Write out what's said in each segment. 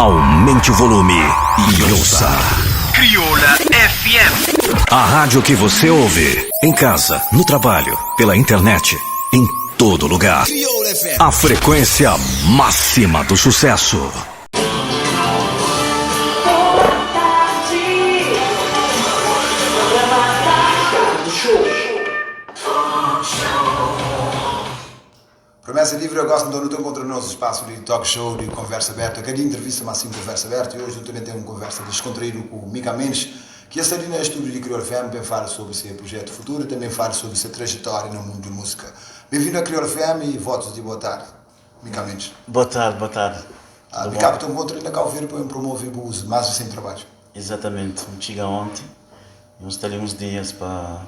Aumente o volume e ouça. Crioula FM. A rádio que você ouve, em casa, no trabalho, pela internet, em todo lugar. Crioula FM. A frequência máxima do sucesso. Promessa livre, eu gosto de não encontrar o nosso espaço de talk show, de conversa aberta, cada entrevista mais assim conversa aberta, e hoje eu também tenho uma conversa descontraída com o Mica Mendes, que está ali no estúdio de Crioula FM, também fala sobre seu projeto futuro, também fala sobre sua trajetória no mundo de música. Bem-vindo a Crioula FM e votos de boa tarde, Mica Mendes. Boa tarde, boa tarde. Mica, estou encontrando na Calveira para promover o mais recente trabalho. Exatamente, chega ontem, vamos estar ali uns dias para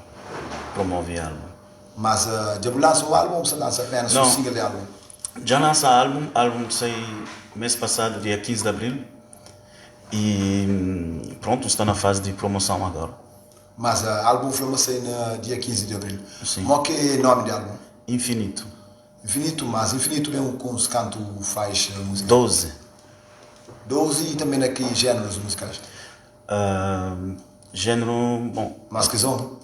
promover algo. Mas já lança o álbum ou você lança apenas o single de álbum? Já lança álbum saiu mês passado, dia 15 de abril, e pronto, está na fase de promoção agora. Mas o álbum foi sair no dia 15 de abril. Sim. Qual que é o nome do álbum? Infinito. Infinito, mas Infinito mesmo com os cantos faz música? 12. 12 e também aqui géneros musicais? Gênero, bom... Mas que zomba?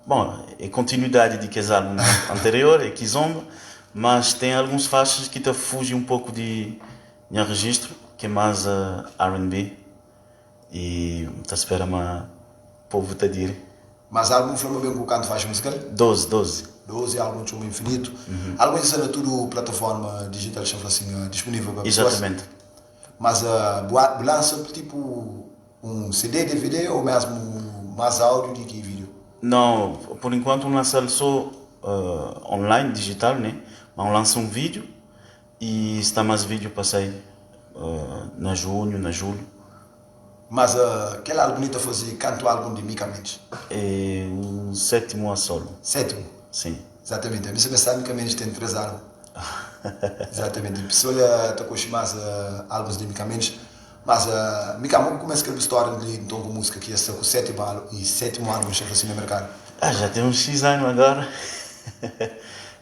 Bom, é continuidade de que álbum anterior, é Kizomba, mas tem alguns faixas que te fugem um pouco de meu registro, que é mais R&B, e te espera uma povo te dir. Mas álbum foi bem com o canto faz musical? 12. 12 álbum chama Infinito. Álbum isso é tudo plataforma digital, chama assim, disponível para pessoas? Exatamente. Mas lança tipo um CD, DVD ou mesmo mais áudio do que vídeo? Não, por enquanto lança só online, digital, né? Mas lança um vídeo e está mais vídeo para sair na junho, na julho. Mas aquele álbum bonito fazer canto álbum de Mica Mendes? É o 7º a solo. 7º? Sim. Exatamente. A mim sabe Mica Mendes tem 3 álbuns. Exatamente. A pessoa está com os mais álbuns de Mica Mendes. Mas Mica, como começa a escrever história de então com música que é o 7º álbum chega assim no mercado? Já tem uns X anos agora.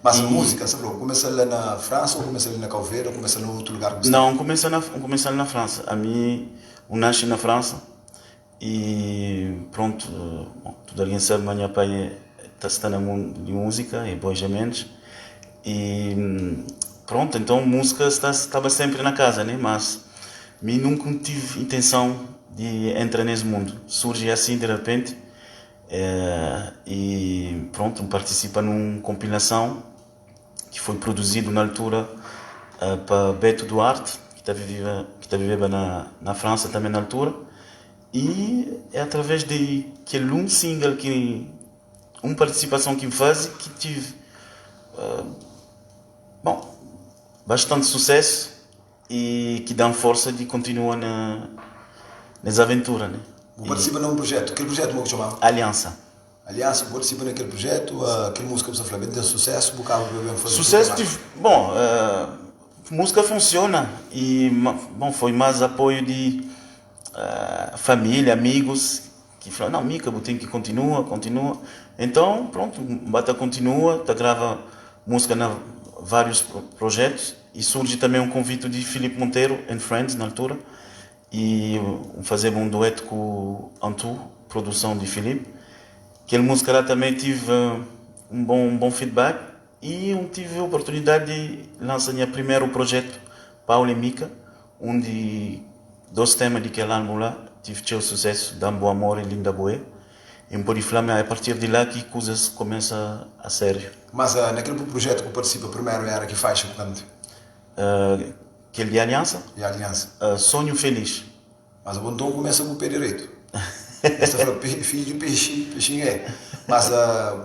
Mas a música, sabe, começa lá na França ou começa ali na Calveira ou começa em outro lugar? Não, começa na França. A mim, eu nasci na França e pronto, tudo alguém sabe, mas meu pai está no mundo de música, é Bois Mendes. E pronto, então música estava sempre na casa, né? Mas eu nunca tive intenção de entrar nesse mundo. Surge assim de repente e pronto, participa numa compilação que foi produzido na altura para Beto Duarte, que vivia na França também na altura. E é através de aquele um single, uma participação que me faz, que tive bastante sucesso e que dá força de continuar nas aventuras, né? Participa num projeto. Aquele projeto como é que chamava? Aliança. Aliança, participa naquele projeto, aquele música que você falou, tem sucesso, bocado bem fazer. Sucesso, música funciona e foi mais apoio de família, amigos que falaram, não, Mica, tem que continua. Então, pronto, Bata continua, grava música na vários projetos e surge também um convite de Filipe Monteiro and Friends na altura e fazer um dueto com o Antu, produção de Filipe. Aquela música lá também tive um bom feedback e tive a oportunidade de lançar meu primeiro projeto, Paulo e Mica, onde 2 temas daquele álbum lá tive o sucesso, Dambo Amor e Linda Boé. E por falar, a partir de lá que coisas começam a sério. Mas naquele projeto que participa primeiro era que faz o canto? Aquele de Aliança? De Aliança. Sonho Feliz. Mas o Bondon começa com o pé direito. Você fala, filho de peixinho é. Mas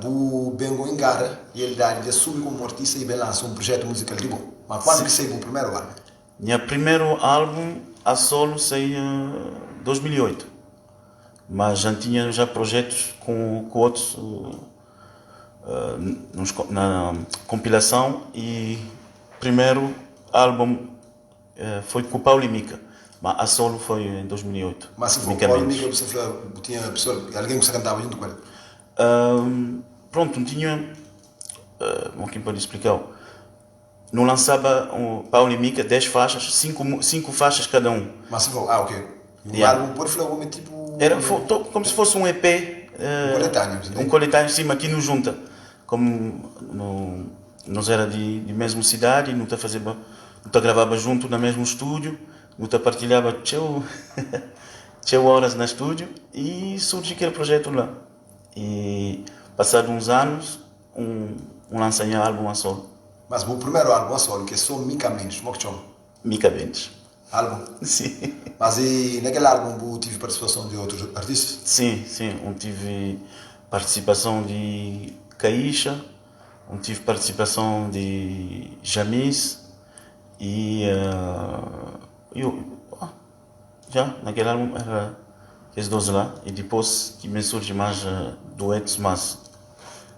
o Bengo engara e ele sube como artista e lança um projeto musical de bom. Mas quando que saiu o primeiro álbum? Meu primeiro álbum a solo saiu em 2008. Mas já tinha projetos com outros na compilação e primeiro álbum foi com o Paulo e Mica, mas a solo foi em 2008. Mas se for Paulo e Mica, você tinha alguém que você cantava junto com ele? Pronto, não tinha, como que pode explicar? não lançava Paulo e Mica 10 faixas, 5 faixas cada um. Mas você falou, ok. O álbum pode falar como tipo... Era como se fosse um EP. Um coletâneo, sim, aqui nos junta. Como nós era de mesma cidade, não gravava junto no mesmo estúdio, não partilhava tchau horas no estúdio e surgiu aquele projeto lá. E passados uns anos, lançei álbum a solo. Mas o primeiro álbum a solo, que é só Mica Mendes, como é que chama? Mica Mendes. Álbum? Sim. Mas e naquele álbum tive participação de outros artistas? Sim. Tive participação de Caixa, tive participação de Jamis e já naquele álbum era esses dois lá e depois que me surge mais duetos mais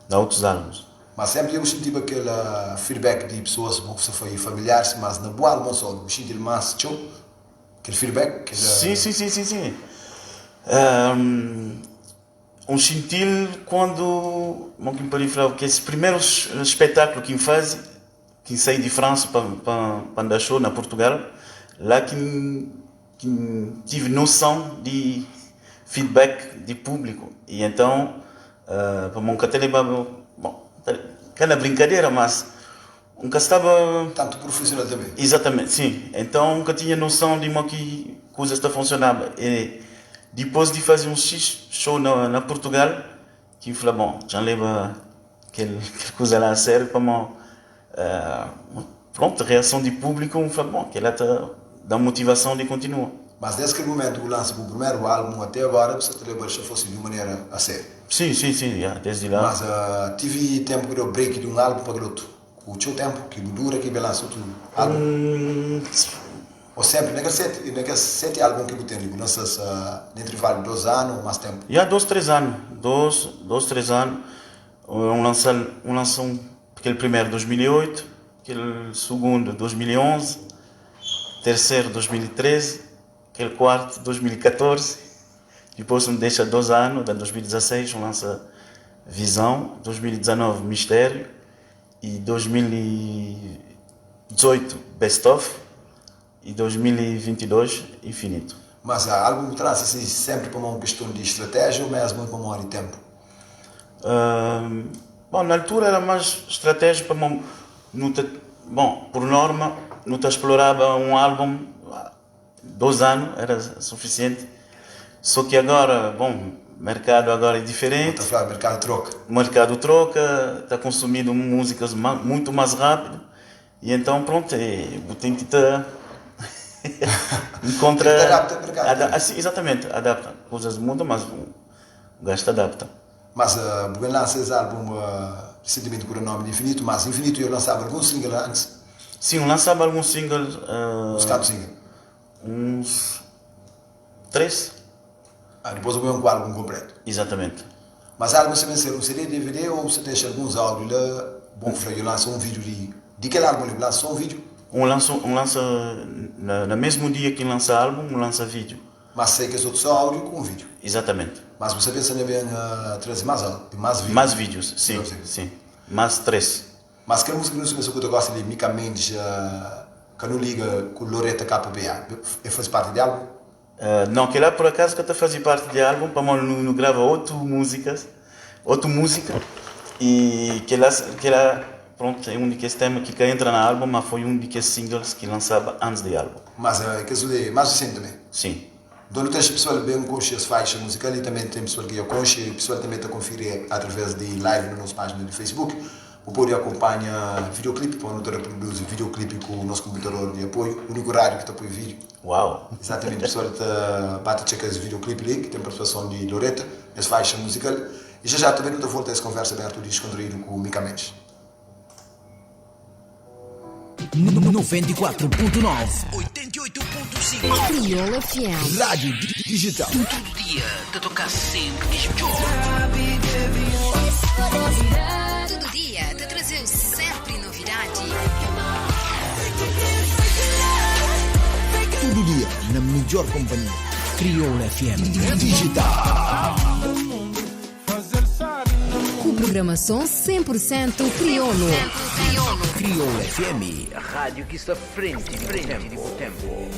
de outros álbuns. Mas sempre eu senti aquele feedback de pessoas que você foi familiares, mas na boa álbum só, eu senti mais aquele feedback. Sim. Sentir quando que esse primeiro espetáculo que faz, que saí de França para andar show na Portugal, lá que tive noção de feedback de público e então para nunca ter levado aquela brincadeira, mas nunca estava tanto profissional também. Exatamente, sim. Então nunca tinha noção de que coisas está funcionando. E depois de fazer um show na Portugal, que eu falei, já leva aquela coisa lá a sério, como pronto, a reação de público, eu falei, que ela dá motivação de continuar. Mas desde aquele momento que lança o primeiro álbum até agora, você te leva já fosse de maneira a sério? Sim, desde lá. Mas tive tempo que deu break de um álbum para o outro. O seu tempo, que dura, que lança outro álbum? Ou sempre, naquele 7 álbuns que eu tenho, lanças no intervalo de 2 anos ou mais tempo? 2-3 anos. 2-3 anos. Lançou aquele primeiro 2008, aquele segundo 2011, terceiro 2013, aquele quarto 2014. Depois me deixa 2 anos, em 2016 lança Visão, 2019 Mistério e 2018 Best Of e 2022 Infinito. Mas o álbum traz assim, sempre para uma questão de estratégia ou mesmo para uma hora de tempo? Na altura era mais estratégia para por norma, não explorava um álbum 2 anos, era suficiente. Só que agora, o mercado agora é diferente. Está a falar, mercado troca. O mercado troca, está consumindo músicas muito mais rápido. E então, pronto, eu tenho que estar... Adapta o mercado. Exatamente, adapta. Coisas mudam, mas o gajo adapta. Mas eu lancei esse álbum recentemente com o nome de Infinito, mas Infinito eu lançava alguns singles antes? Sim, eu lançava alguns singles. Uns 4 singles? Uns 3. Depois eu ganho um álbum completo? Exatamente. Mas o álbum você vai ser um CD, DVD ou você deixa alguns áudios lá? Bom, eu lanço um vídeo de aquele álbum, eu lanço um vídeo? Lança no mesmo dia que lança álbum, lança vídeo. Mas sei que é só áudio com vídeo? Exatamente. Mas você pensa em trazer mais áudio, mais vídeos? Mais vídeos, sim. Mais 3. Mas que música não se que eu gosto de Mica Mendes, que não liga com Loretta KPA, faz parte de álbum? Não, que lá por acaso que eu fazia parte de álbum, para não grava outra música e que lá pronto, é um daqueles temas que entra no álbum, mas foi um daqueles singles que lançava antes do álbum. Mas que é mais recente também? Sim. Então tem pessoal bem conhece as faixas musicais e também tem pessoal que eu conheço e pessoal também está a conferir através de live na nossa página de Facebook. O pode acompanhar videoclipe, para não reproduzir videoclipe com o nosso computador de apoio, o único rádio que está a apoio vídeo. Uau! Exatamente, o pessoal está a checar esse videoclipe ali, que tem participação de Loretta, as faixas musicais. E já também não volta a essa conversa aberta e descontraído com o Mica Mendes. 94.9 88.5 Crioula FM Rádio Digital. Todo dia te tocar sempre mesmo jogo. Todo dia te trazer sempre novidade. Todo dia na melhor companhia. Crioula FM Digital. Com programação 100% crioulo. Crioula FM. A rádio que está à frente do tempo.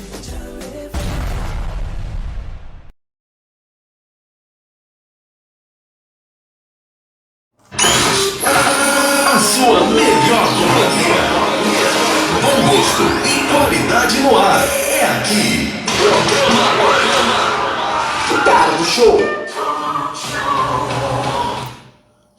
A sua melhor companhia. Bom gosto e qualidade no ar. É aqui. Ricardo Show.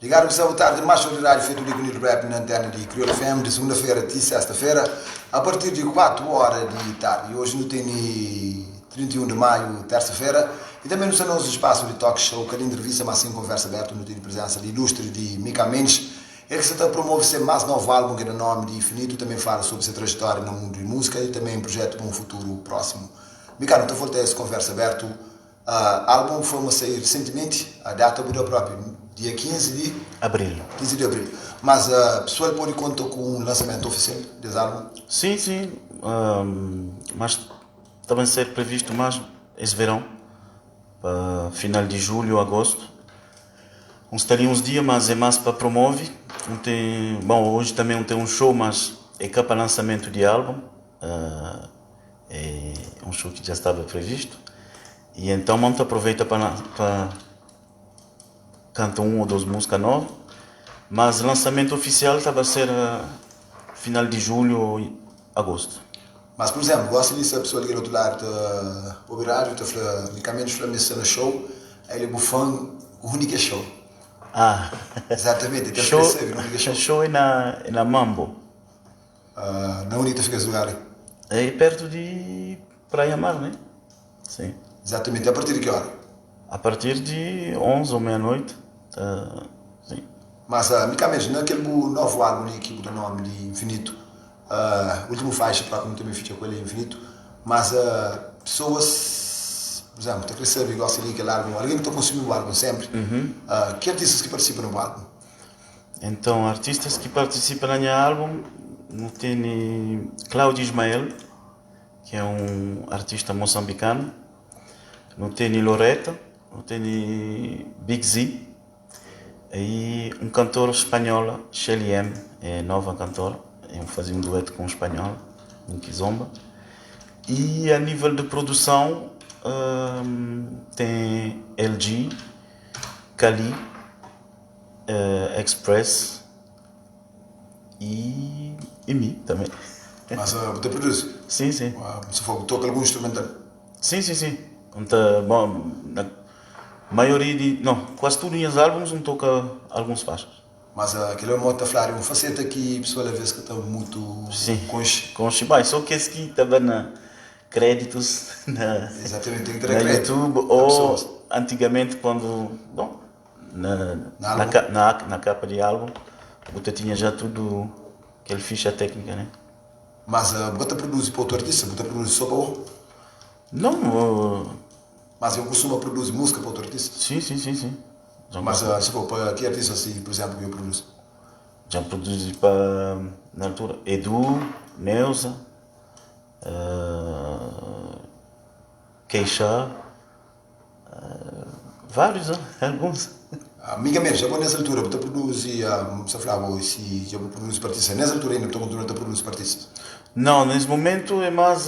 Ligaram que boa tarde, mais solidário feito do Ligonir Rap na antena de Crioula FM, de segunda-feira até sexta-feira, a partir de 4 horas de tarde. Hoje não tem 31 de maio, terça-feira, e também no nosso espaço de talk show, que a entrevista, mas sim conversa aberta, no tem presença de ilustre de Mica Mendes. Ele que se está a promover seu mais novo álbum, que é o nome de Infinito, também fala sobre sua trajetória no mundo de música e também um projeto para um futuro próximo. Mica, não estou a voltar a essa conversa aberta. Álbum foi a sair recentemente, a data mudou própria, dia 15 de Abril. Mas a pessoa pode contar com um lançamento oficial desse álbum? Sim, sim. Mas também ser previsto mais esse verão, para final de julho, agosto. Uns dias, mas é mais para promover. Hoje também tem um show, mas é cá para lançamento de álbum. É um show que já estava previsto. E então monta aproveita para cantar uma ou duas músicas novas. Mas o lançamento oficial estava a ser final de julho ou agosto. Mas, por exemplo, gosto disso, a pessoa que do outro lado o rádio, unicamente falando no show, ele é o fã, o único show. Exatamente, show é na Mambo. Na única fica esse lugar? É perto de Praia Mar, né? Sim. Exatamente, a partir de que hora? A partir de 11 ou meia-noite. Sim. Mas, unicamente, naquele novo álbum que do nome de Infinito, o último faixa, para como também fica com ele, Infinito, mas pessoas, por exemplo, que sabe, gosta de aquele álbum, alguém que está consumindo o álbum sempre, que artistas que participam no álbum? Então, artistas que participam no meu álbum, não tem Cláudio Ismael, que é um artista moçambicano, não tem Loretta, não tem Big Z, e um cantor espanhol, Shelly M, é nova cantora, eu fazia um dueto com um espanhol, um Kizomba. E a nível de produção tem LG, Kali, Express e mim também. Mas você produz? Sim, sim. Você toca algum instrumental? Sim. Bom, na maioria quase todos os álbuns não toca alguns faixas. Mas aquele é uma outra flávia, uma faceta que a pessoa às vezes que está muito consciente. Bem, só que esse que estava na créditos exatamente, tem que ter na crédito YouTube ou antigamente quando na capa de álbum você tinha já tudo aquele ficha técnica, né? Mas você produz para outro artista? Você produz só para o? Não. Mas eu costumo produzir música para outro artista? Sim. Mas se for para que artista assim, por exemplo, que eu produzo? Já produzi para, na altura, Edu, Neuza, Queixá, vários, alguns. Amigamente, já vou nessa altura, você produz, se falava, se já vou produzir para artista, nessa altura ainda estou continuando a produzir para artista? Não, nesse momento é mais,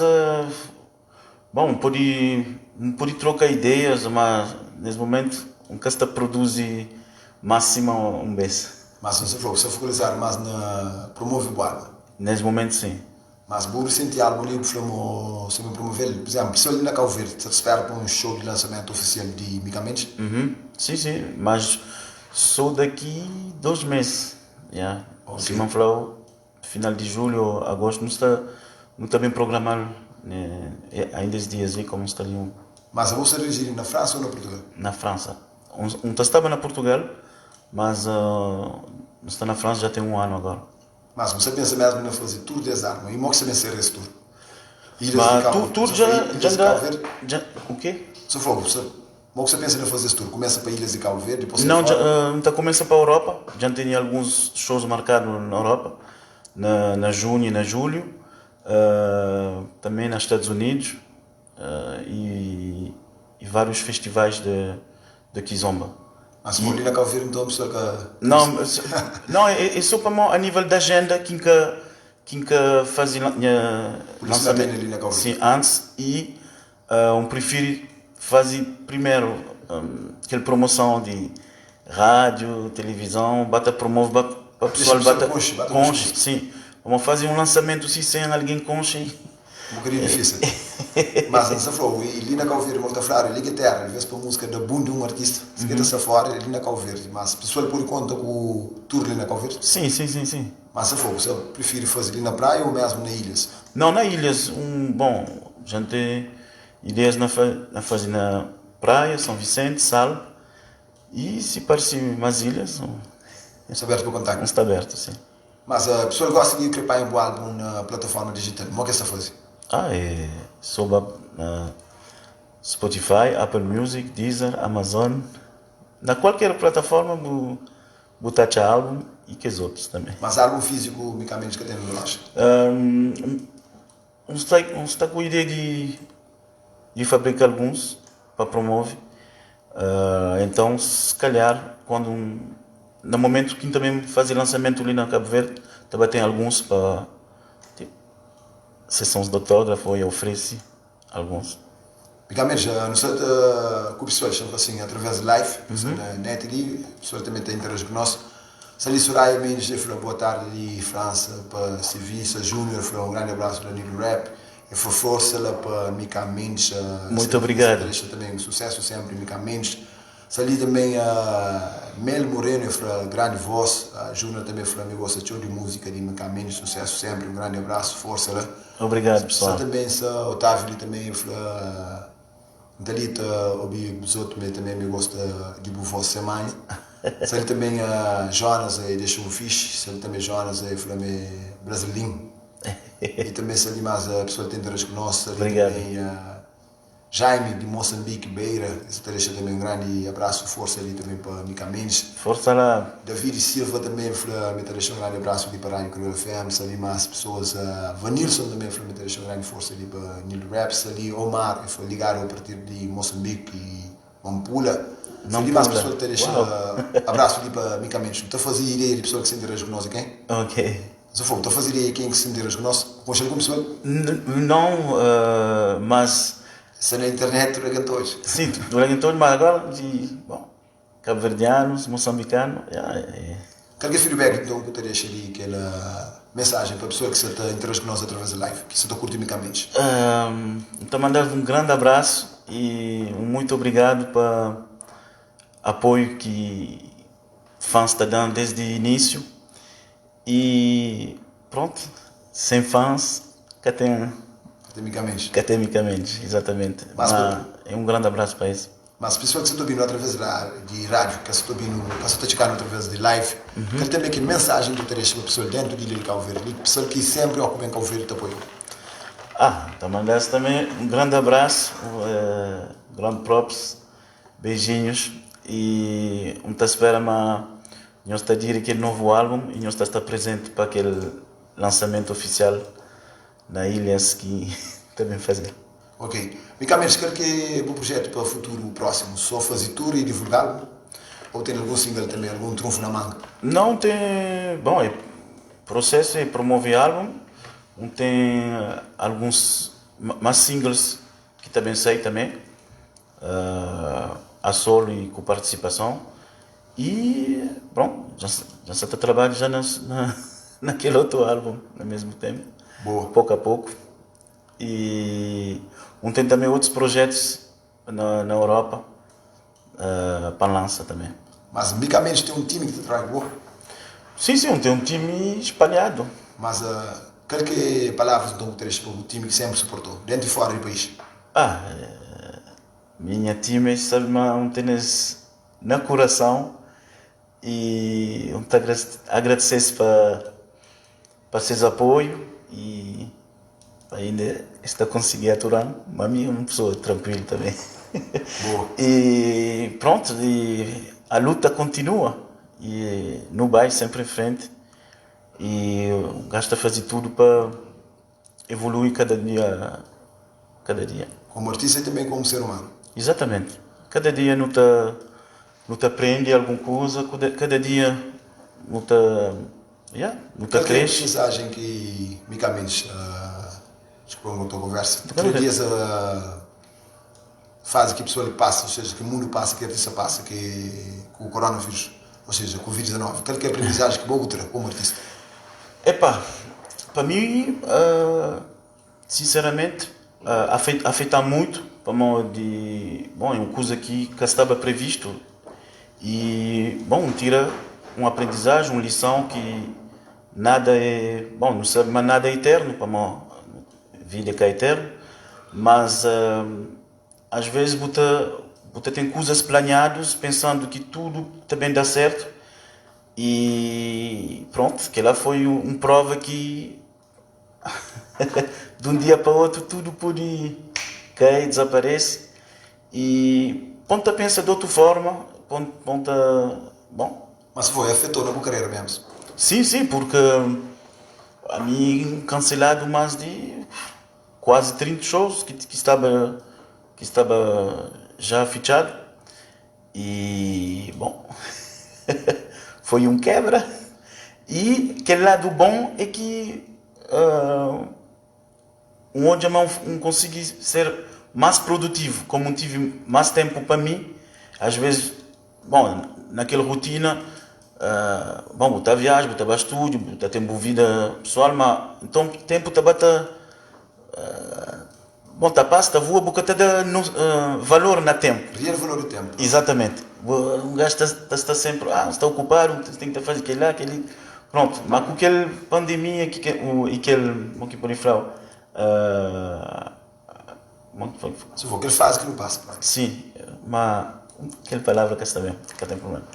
pode trocar ideias, mas nesse momento nunca está produzir máximo um mês. Mas você falou, você focalizar mais na promover o álbum? Nesse momento sim. Mas o recente álbum ali, você me promover, por exemplo, se ele na Cabo Verde, você espera para um show de lançamento oficial de Migamentos? Sim, mas só daqui 2 meses. Yeah. Okay. Se não falou, final de julho ou agosto, não está bem programado, né? Ainda esses dias aí, como está ali. Mas você reside na França ou na Portugal? Na França. Estava na Portugal, mas está na França já tem 1 ano agora. Mas você pensa mesmo em fazer tour desse álbum? E como você pensa em esse tour? Mas tour já o quê? Você falou, como você pensa em fazer esse tour? Começa para Ilhas de Cabo Verde? Depois não, já começa para a Europa. Já tem alguns shows marcados na Europa, na junho e na julho. Também nos Estados Unidos. E vários festivais de Kizomba. Mas se ali na Calveira, então, pessoal que... Não, não, é só para a nível da agenda que faz Por isso não tem ali na Calveira. Sim, antes e prefiro fazer primeiro aquela promoção de rádio, televisão, promove para o pessoal bata conche, sim. Vamos fazer um lançamento assim, sem alguém conche. Um bocadinho difícil. Mas não falou, ali na Calveira, morta a falar, ali que terra, às vezes para a música da bunda de um artista, se quer essa fora, ali na Calveira. Mas o pessoal por conta com o tour ali na Calveira? Sim. Mas se for, você prefere fazer ali na praia ou mesmo nas ilhas? Não, nas ilhas, bom, a gente tem ideias na fazer na praia, São Vicente, Sal, e se parecer mais ilhas, Está aberto para o contacto? está aberto, sim. Mas a pessoa gosta de crepar um álbum na plataforma digital, como é que está fazendo? É sobre Spotify, Apple Music, Deezer, Amazon, na qualquer plataforma, botar álbum e que os outros também. Mas álbum físico, unicamente, que tem no loja? Está com a ideia de fabricar alguns para promover. Então, se calhar, no momento que também fazer lançamento ali na Cabo Verde, também tem alguns para sessões de autógrafo e oferece alguns. Unicamente, não sei que o pessoal chama assim, através de live, na net ali, o pessoal também tem interesse conosco. Se ali Soraya Mendes, boa tarde ali, França, para Serviço, Júnior, um grande abraço para Nilo Rap. E foi força lá para Mica Mendes. Muito obrigado. Deixa também sucesso sempre, Mica Mendes. Ali também a Mel Moreno, foi grande voz. A Júnior também foi amigo de música de Mica Mendes, sucesso sempre. Um grande abraço, força lá. Obrigado, pessoal. Também o Otávio também foi Dalita, os outros também me gosta de voz semana. Ele também Jonas deixou um fixe. Ele também Jonas foi brasileiro. E também se ali mais a pessoa tem interesse conosco. Obrigado. Também Jaime de Moçambique, Beira. Esse deixa também um grande abraço, força ali também para Mica Mendes. Força lá. David Silva também me deixa um grande abraço ali para a Rádio Crioulo FM. Se ali mais pessoas. Vanilson também me deixa um grande força ali para Nilo Raps. Ali Omar foi ligado a partir de Moçambique e Mampula. Se ali mais pessoas te deixa abraço ali para Mica Mendes. Estou a fazer ideia de pessoa que se interage conosco, ok? Ok. Estou a fazer ideia de quem que se interage conosco. Conhece alguma pessoa? Não, mas... Se na internet, durante hoje. Sim, durante hoje, mas agora cabo-verdianos, moçambicanos... Qual é o feedback então, que eu deixo ali, aquela mensagem para a pessoa que se interage conosco através da live, que se está curtindo Mica Mendes? Estou mandando um grande abraço e muito obrigado pelo apoio que fãs estão dando desde o início. E pronto, sem fãs, Catemicamente, exatamente. Mas é um grande abraço para isso. Mas pessoal que se está ouvindo através de rádio, que se está ouvindo, que se está chegando através de live, quero também que mensagem que deixa para a pessoa dentro de Cabo Verde, pessoal que sempre ocupa em Cabo Verde te apoia. Então mandar também um grande abraço, grande props, beijinhos e te espera nós está a dizer aquele novo álbum e nós está a estar presente para aquele lançamento oficial na Ilhas que também fazer. Ok. Mica Mendes, qual que é o projeto para o futuro próximo? Só fazer tour e divulgá-lo? Ou tem algum single também, algum trunfo na manga? Não tem... Bom, o processo é promover álbum. Tem alguns mais singles que também saem também. A solo e com participação. E, bom, já está trabalhando já naquele outro álbum, ao mesmo tempo. Boa. Pouco a pouco. E tem também outros projetos na Europa para lançar também. Mas, Mica Mendes tem um time que te traz boa? Sim, tem um time espalhado. Mas, qual que é palavras do o time que sempre suportou, dentro e fora do país? Minha time sabe, tênis no coração e agradecer para seus apoio e ainda está conseguindo aturar, mas a minha é uma pessoa tranquila também. Boa. E pronto, e a luta continua e não vai sempre em frente e o gajo está a fazer tudo para evoluir cada dia. Como artista e também como ser humano. Exatamente. Cada dia não está Luta aprende alguma coisa, cada dia luta cresce. Mensagem que Mica Mendes, desculpa a tua conversa, querias fase que a pessoa lhe passa, ou seja, que o mundo passa, que a artista passa, que com o coronavírus, ou seja, com o Covid-19, qual que é a aprendizagem que boa outra como artista? Para mim, sinceramente, afeta muito, para mim, é uma coisa que estava previsto e, tira uma aprendizagem, uma lição que nada é, não sabe, mas nada é eterno, para mim, vida que é eterno, mas às vezes você tem coisas planeadas, pensando que tudo também dá certo e pronto, que lá foi uma prova que de um dia para o outro tudo pode cair, desaparece e ponta pensa de outra forma, Mas afetou na tua carreira mesmo? Sim, porque a mim cancelado mais de quase 30 shows que estava já fichado e foi quebra e aquele lado bom é que hoje eu não consegui ser mais produtivo, como tive mais tempo para mim, às vezes, naquela rotina, tá viagem, tá estúdio, tá tempo vida pessoal, mas então tempo tá passa, voa, porque tá dando valor na tempo. Real valor do tempo. Exatamente. O gajo está sempre, está ocupado, tem que fazer aquele. Pronto, mas com aquela pandemia e aquele, como que pode falar? Se for aquele fase que não passa. Sim, mas aquela palavra que está bem, que tem problema.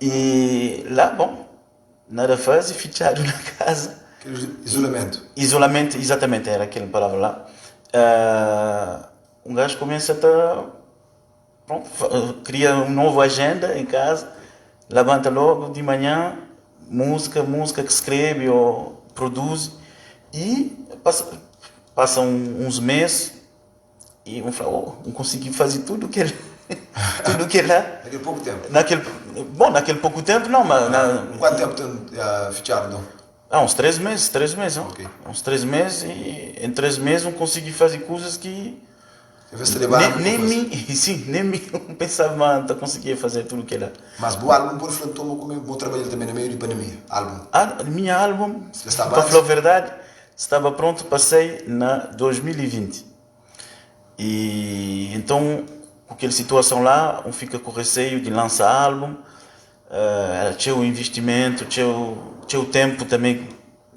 E lá, nada faz, fichado na casa. Isolamento. Isolamento, exatamente, era aquela palavra lá. Um gajo começa cria uma nova agenda em casa, levanta logo de manhã, música que escreve ou produz e passam uns meses e não consegui fazer tudo que ele lá. Naquele pouco tempo? Naquele pouco tempo não, mas... Quanto tempo tem fichado não? Uns 3 meses. Okay. Uns 3 meses e em 3 meses não consegui fazer coisas que... Nem mim não pensava que conseguia fazer tudo que era. Mas o álbum, por exemplo, como trabalho também no meio de pandemia? Minha álbum, para falar a verdade, estava pronto, passei na 2020. E então, com aquela situação lá, fica com receio de lançar álbum, tinha o investimento, tinha o tempo também,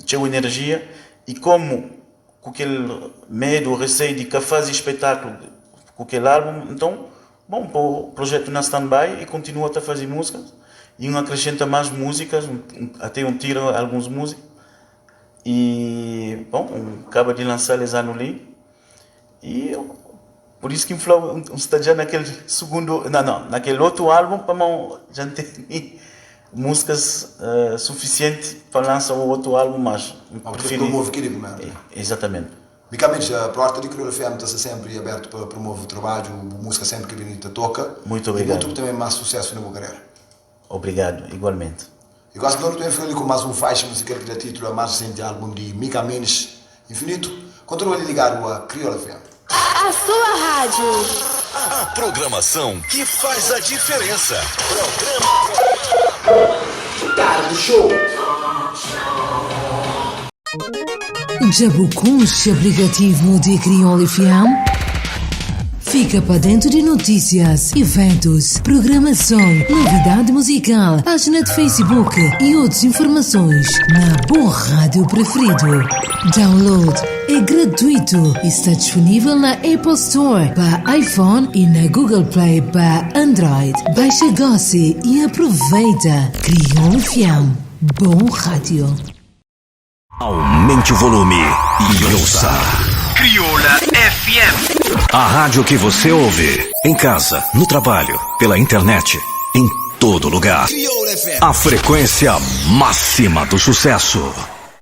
tinha a energia, e como com aquele medo, o receio de fazer espetáculo com aquele álbum, então, o projeto na stand-by e continua a fazer músicas, e acrescenta mais músicas, até tira algumas músicas, e, acaba de lançar Les Anos ali, e por isso que está já naquele segundo, naquele outro álbum, já tem músicas suficientes para lançar o outro álbum, mas prefiro promover aquilo mesmo. Exatamente. Mica Mendes, a porta de Crioulo FM está sempre aberta para promover o trabalho, a música sempre que a Benita toca. Muito obrigado. E muito também mais sucesso na tua carreira. Obrigado, igualmente. E gosto de também ficar ali com mais faixa musical que dá título a mais recente álbum de Mica Mendes, Infinito. Continua ligado a Crioulo FM. A sua rádio. A programação que faz a diferença. Tarde Show. Já buscou o aplicativo de Crioulo FM? Fica para dentro de notícias, eventos, programação, novidade musical, página de Facebook e outras informações na boa rádio preferido. Download é gratuito e está disponível na Apple Store para iPhone e na Google Play para Android. Baixa agora e aproveita. Crioulo FM. Bom rádio. Aumente o volume e ouça. Crioula FM. A rádio que você ouve em casa, no trabalho, pela internet, em todo lugar. A frequência máxima do sucesso.